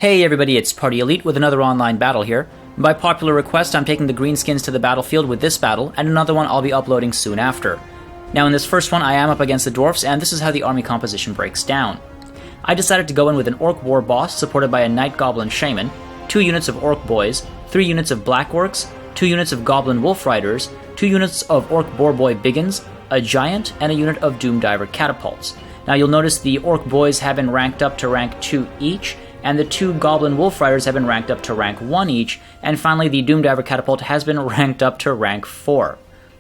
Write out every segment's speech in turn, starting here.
Hey everybody, it's Party Elite with another online battle here. By popular request, I'm taking the Greenskins to the battlefield with this battle, and another one I'll be uploading soon after. Now in this first one, I am up against the Dwarfs, and this is how the army composition breaks down. I decided to go in with an Orc War Boss supported by a Night Goblin Shaman, 2 units of Orc Boys, 3 units of Black Orcs, 2 units of Goblin Wolf Riders, 2 units of Orc Boar Boy Biggins, a Giant, and a unit of Doom Diver Catapults. Now you'll notice the Orc Boys have been ranked up to rank 2 each, and the 2 Goblin Wolf Riders have been ranked up to rank 1 each, and finally the Doom Diver Catapult has been ranked up to rank 4.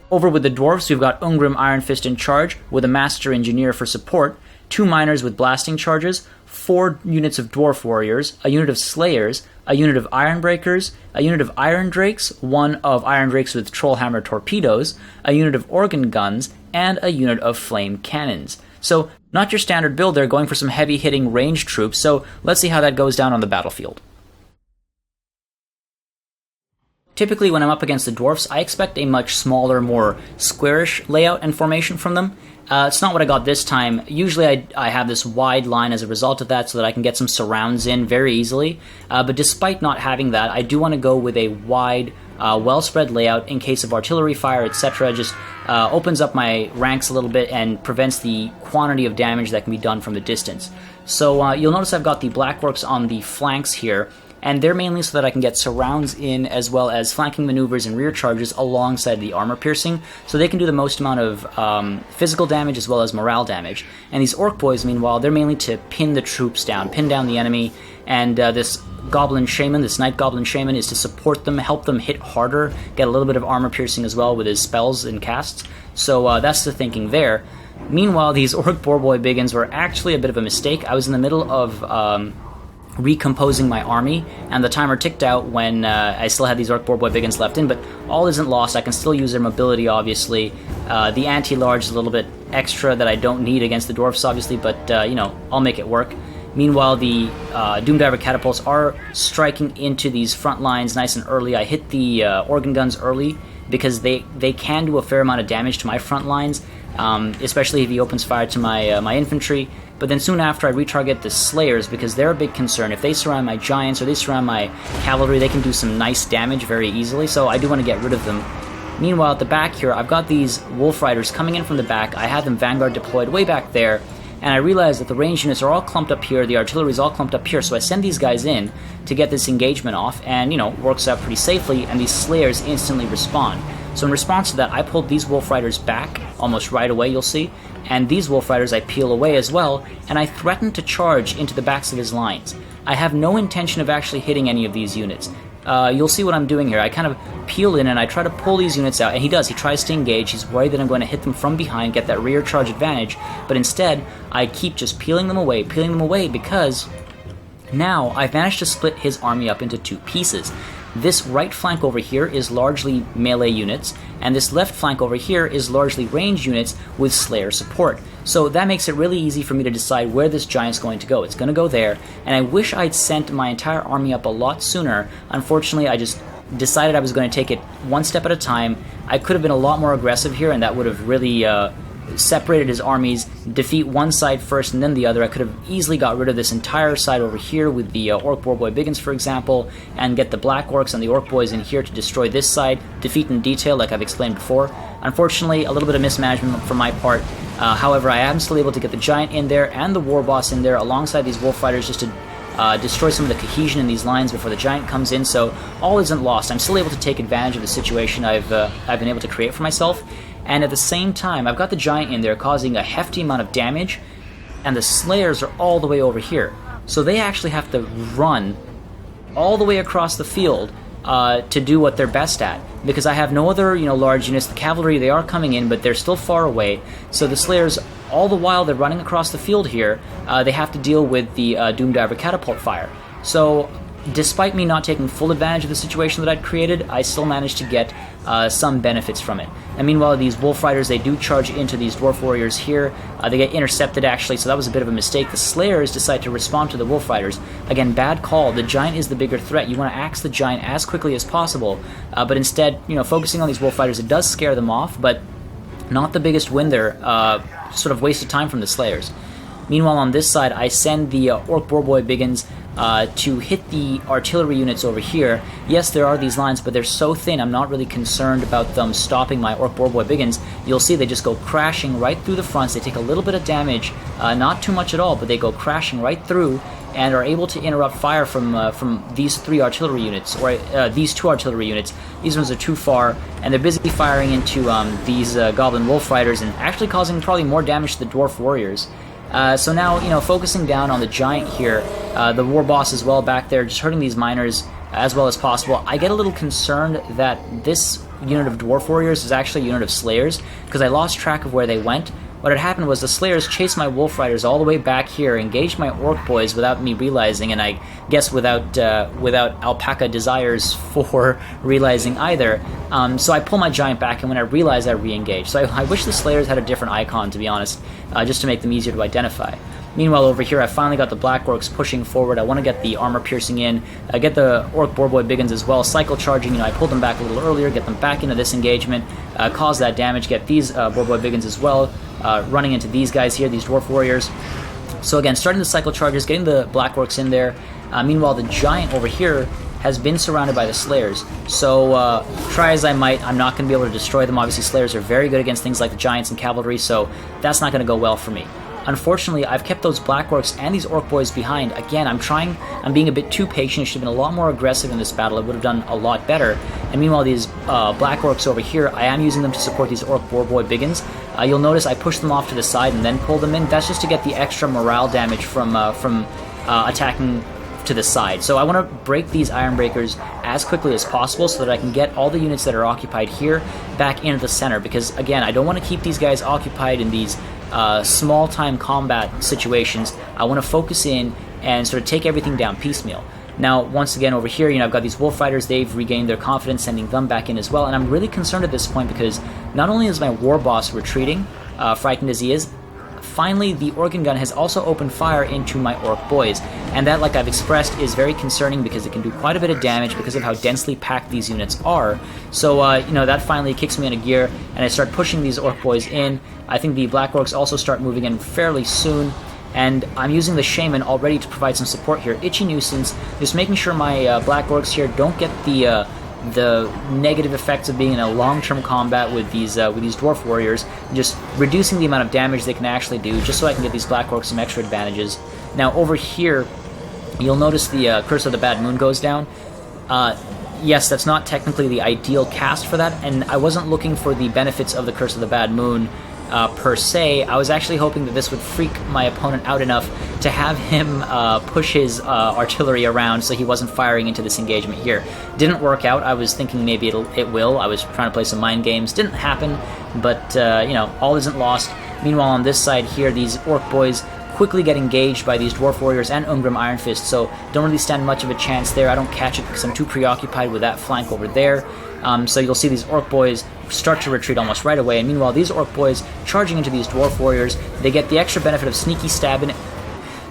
Over with the Dwarfs, we've got Ungrim Iron Fist in charge, with a Master Engineer for support, 2 Miners with blasting charges, 4 units of Dwarf Warriors, a unit of Slayers, a unit of Iron Breakers, a unit of Iron Drakes, 1 of Iron Drakes with Trollhammer Torpedoes, a unit of Organ Guns, and a unit of Flame Cannons. So, not your standard build there, going for some heavy-hitting ranged troops, so let's see how that goes down on the battlefield. Typically, when I'm up against the Dwarfs, I expect a much smaller, more squarish layout and formation from them. It's not what I got this time. Usually I have this wide line as a result of that so that I can get some surrounds in very easily, but despite not having that, I do want to go with a wide, well-spread layout in case of artillery fire, etc. Just opens up my ranks a little bit and prevents the quantity of damage that can be done from the distance. So you'll notice I've got the Black Orcs on the flanks here, and they're mainly so that I can get surrounds in as well as flanking maneuvers and rear charges alongside the armor piercing, so they can do the most amount of physical damage as well as morale damage. And these Orc Boys, meanwhile, they're mainly to pin the troops down, pin down the enemy, and this Goblin Shaman, this Night Goblin Shaman, is to support them, help them hit harder, get a little bit of armor piercing as well with his spells and casts. So that's the thinking there. Meanwhile, these Orc Boar Boy Biggins were actually a bit of a mistake. I was in the middle of recomposing my army, and the timer ticked out when I still had these Orc Boar Boy Biggins left in, but all isn't lost. I can still use their mobility, obviously. The anti-large is a little bit extra that I don't need against the Dwarfs, obviously, but, I'll make it work. Meanwhile, the Doom Diver Catapults are striking into these front lines nice and early. I hit the Organ Guns early because they can do a fair amount of damage to my front lines, especially if he opens fire to my infantry. But then soon after, I retarget the Slayers because they're a big concern. If they surround my Giants or they surround my Cavalry, they can do some nice damage very easily, so I do want to get rid of them. Meanwhile, at the back here, I've got these Wolf Riders coming in from the back. I had them Vanguard deployed way back there, and I realized that the range units are all clumped up here, the artillery is all clumped up here, so I send these guys in to get this engagement off, and, works out pretty safely, and these Slayers instantly respond. So in response to that, I pulled these Wolf Riders back almost right away, you'll see, and these Wolf Riders I peel away as well, and I threaten to charge into the backs of his lines. I have no intention of actually hitting any of these units. You'll see what I'm doing here. I kind of peel in and I try to pull these units out, and he does. He tries to engage. He's worried that I'm going to hit them from behind, get that rear charge advantage, but instead, I keep just peeling them away because now I've managed to split his army up into 2 pieces. This right flank over here is largely melee units, and this left flank over here is largely ranged units with Slayer support. So that makes it really easy for me to decide where this Giant's going to go. It's going to go there, and I wish I'd sent my entire army up a lot sooner. Unfortunately, I just decided I was going to take it one step at a time. I could have been a lot more aggressive here, and that would have really separated his armies, defeat one side first and then the other. I could have easily got rid of this entire side over here with the Orc Boar Boy Biggins, for example, and get the Black Orcs and the Orc Boys in here to destroy this side, defeat in detail like I've explained before. Unfortunately, a little bit of mismanagement from my part. However, I am still able to get the Giant in there and the War Boss in there alongside these Wolf Riders just to destroy some of the cohesion in these lines before the Giant comes in, so all isn't lost. I'm still able to take advantage of the situation I've been able to create for myself. And at the same time, I've got the Giant in there causing a hefty amount of damage, and the Slayers are all the way over here. So they actually have to run all the way across the field to do what they're best at, because I have no other, large units. The Cavalry, they are coming in, but they're still far away. So the Slayers, all the while they're running across the field here, they have to deal with the Doom Diver Catapult fire. So despite me not taking full advantage of the situation that I'd created, I still managed to get some benefits from it. And meanwhile, these Wolf Riders, they do charge into these Dwarf Warriors here. They get intercepted, actually, so that was a bit of a mistake. The Slayers decide to respond to the Wolf Riders. Again, bad call. The Giant is the bigger threat. You want to axe the Giant as quickly as possible, but instead, focusing on these Wolf Riders, it does scare them off, but not the biggest win there. Sort of wasted time from the Slayers. Meanwhile, on this side, I send the Orc Boar Boy Biggins to hit the artillery units over here. Yes, there are these lines, but they're so thin, I'm not really concerned about them stopping my Orc Boarboy Biggins. You'll see they just go crashing right through the fronts. They take a little bit of damage, not too much at all, but they go crashing right through and are able to interrupt fire from these 3 artillery units, or these 2 artillery units. These ones are too far, and they're busy firing into these Goblin Wolf Riders and actually causing probably more damage to the Dwarf Warriors. So now, focusing down on the Giant here, the War Boss as well back there, just hurting these miners as well as possible. I get a little concerned that this unit of Dwarf Warriors is actually a unit of Slayers, because I lost track of where they went. What had happened was the Slayers chased my Wolf Riders all the way back here, engaged my Orc Boys without me realizing, and I guess without Alpaca Desires for realizing either. So I pull my Giant back, and when I realize, I re-engage. So I wish the Slayers had a different icon, to be honest, just to make them easier to identify. Meanwhile, over here, I finally got the Black Orcs pushing forward. I want to get the armor piercing in, get the Orc Boarboy Biggins as well, cycle charging. I pulled them back a little earlier, get them back into this engagement, cause that damage, get these Boarboy Biggins as well, running into these guys here, these Dwarf Warriors. So again, starting the cycle charges, getting the Black Orcs in there. Meanwhile, the Giant over here has been surrounded by the Slayers. So try as I might, I'm not going to be able to destroy them. Obviously, Slayers are very good against things like the Giants and Cavalry, so that's not going to go well for me. Unfortunately, I've kept those Black Orcs and these Orc Boys behind. Again, I'm being a bit too patient. I should have been a lot more aggressive in this battle. I would have done a lot better. And meanwhile, these Black Orcs over here, I am using them to support these Orc Boarboy Biggins. You'll notice I push them off to the side and then pull them in. That's just to get the extra morale damage from attacking to the side. So I want to break these Iron Breakers as quickly as possible so that I can get all the units that are occupied here back into the center, because again, I don't want to keep these guys occupied in these small-time combat situations. I want to focus in and sort of take everything down piecemeal. Now, once again, over here, I've got these Wolf Fighters. They've regained their confidence, sending them back in as well. And I'm really concerned at this point because not only is my War Boss retreating, frightened as he is, finally, the Organ Gun has also opened fire into my Orc Boys. And that, like I've expressed, is very concerning because it can do quite a bit of damage because of how densely packed these units are. So, that finally kicks me in a gear, and I start pushing these Orc Boys in. I think the Black Orcs also start moving in fairly soon, and I'm using the Shaman already to provide some support here. Itchy Nuisance, just making sure my Black Orcs here don't get the negative effects of being in a long-term combat with these Dwarf Warriors, just reducing the amount of damage they can actually do, just so I can get these Black Orcs some extra advantages. Now, over here, you'll notice the Curse of the Bad Moon goes down. Yes, that's not technically the ideal cast for that, and I wasn't looking for the benefits of the Curse of the Bad Moon per se. I was actually hoping that this would freak my opponent out enough to have him push his artillery around so he wasn't firing into this engagement here. Didn't work out. I was thinking maybe it will. I was trying to play some mind games. Didn't happen, but all isn't lost. Meanwhile, on this side here, these Orc Boys quickly get engaged by these Dwarf Warriors and Ungrim Iron Fist, so don't really stand much of a chance there. I don't catch it because I'm too preoccupied with that flank over there. So you'll see these Orc Boys start to retreat almost right away, and meanwhile these Orc Boys charging into these Dwarf Warriors, they get the extra benefit of sneaky stabbing.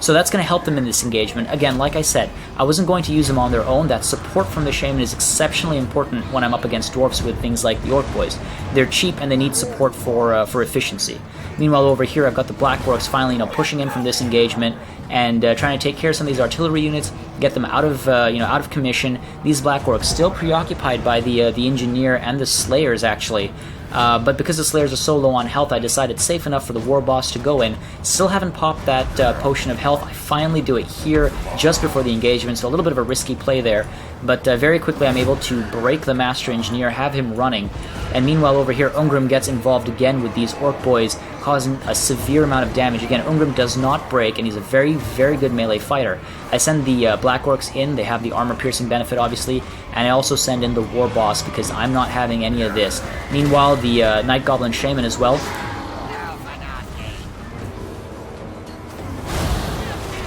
So that's going to help them in this engagement. Again, like I said, I wasn't going to use them on their own. That support from the Shaman is exceptionally important when I'm up against Dwarfs with things like the Orc Boys. They're cheap and they need support for efficiency. Meanwhile, over here, I've got the Black Orcs finally, pushing in from this engagement and trying to take care of some of these artillery units, get them out of commission. These Black Orcs still preoccupied by the Engineer and the Slayers, actually. But because the Slayers are so low on health, I decided it's safe enough for the War Boss to go in. Still haven't popped that potion of health. I finally do it here just before the engagement, so a little bit of a risky play there. But very quickly I'm able to break the Master Engineer, have him running. And meanwhile over here, Ungrim gets involved again with these Orc Boys, causing a severe amount of damage. Again, Ungrim does not break, and he's a very, very good melee fighter. I send the Black Orcs in. They have the armor-piercing benefit, obviously, and I also send in the War Boss because I'm not having any of this. Meanwhile, the Night Goblin Shaman as well.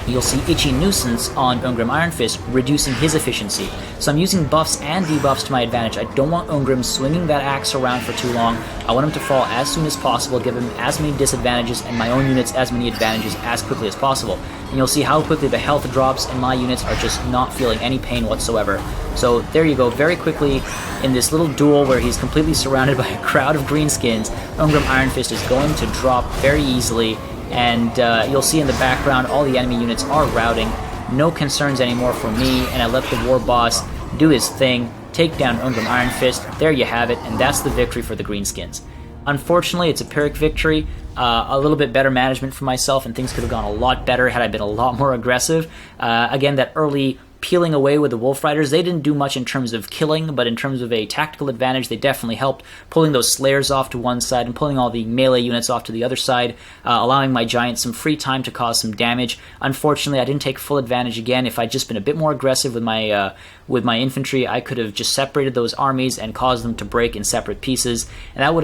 You'll see Itchy Nuisance on Ungrim Iron Fist, reducing his efficiency. So I'm using buffs and debuffs to my advantage. I don't want Ungrim swinging that axe around for too long. I want him to fall as soon as possible, give him as many disadvantages, and my own units as many advantages as quickly as possible. And you'll see how quickly the health drops, and my units are just not feeling any pain whatsoever. So there you go, very quickly, in this little duel where he's completely surrounded by a crowd of Greenskins, Ungrim Iron Fist is going to drop very easily. And you'll see in the background all the enemy units are routing. no concerns anymore for me, and I let the war boss do his thing, take down Ungrim Iron Fist. There you have it, and that's the victory for the Greenskins. Unfortunately, it's a Pyrrhic victory, a little bit better management for myself, and things could have gone a lot better had I been a lot more aggressive. Again, that early peeling away with the Wolf Riders, they didn't do much in terms of killing, but in terms of a tactical advantage, they definitely helped, pulling those Slayers off to one side and pulling all the melee units off to the other side, allowing my Giants some free time to cause some damage. Unfortunately, I didn't take full advantage again. If I'd just been a bit more aggressive with my infantry, I could have just separated those armies and caused them to break in separate pieces, and that would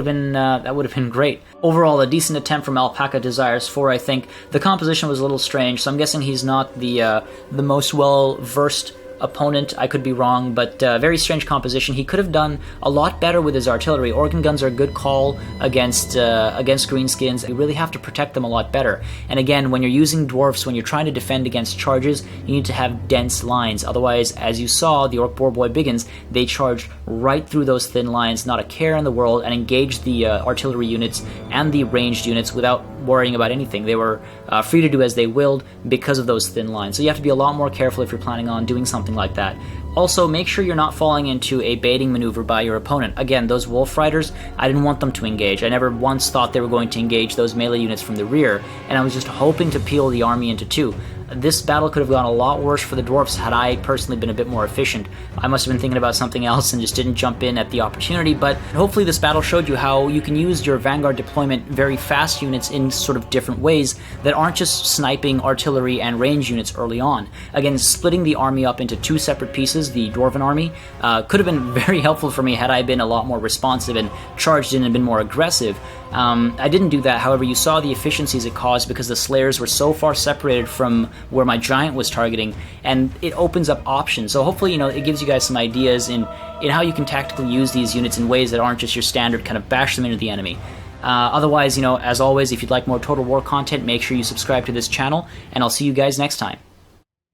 have been great. Overall, a decent attempt from Alpaca Desires 4, I think. The composition was a little strange, so I'm guessing he's not the most well-versed opponent. I could be wrong, but very strange composition. He could have done a lot better with his artillery. Organ guns are a good call against Greenskins. You really have to protect them a lot better. And again, when you're using Dwarfs, when you're trying to defend against charges, you need to have dense lines. Otherwise, as you saw, the Orc Boar Boy Biggins, they charged right through those thin lines, not a care in the world, and engaged the artillery units and the ranged units without worrying about anything. They were free to do as they willed because of those thin lines. So you have to be a lot more careful if you're planning on doing something like that. Also, make sure you're not falling into a baiting maneuver by your opponent. Again, those Wolf Riders, I didn't want them to engage. I never once thought they were going to engage those melee units from the rear, and I was just hoping to peel the army into two. This battle could have gone a lot worse for the Dwarfs had I personally been a bit more efficient. I must have been thinking about something else and just didn't jump in at the opportunity, but hopefully this battle showed you how you can use your Vanguard deployment very fast units in sort of different ways that aren't just sniping artillery and range units early on. Again, splitting the army up into two separate pieces, the Dwarven army, could have been very helpful for me had I been a lot more responsive and charged in and been more aggressive. I didn't do that, however, you saw the efficiencies it caused because the Slayers were so far separated from where my Giant was targeting, and it opens up options. So hopefully, it gives you guys some ideas in how you can tactically use these units in ways that aren't just your standard kind of bash them into the enemy. Otherwise, as always, if you'd like more Total War content, make sure you subscribe to this channel, and I'll see you guys next time.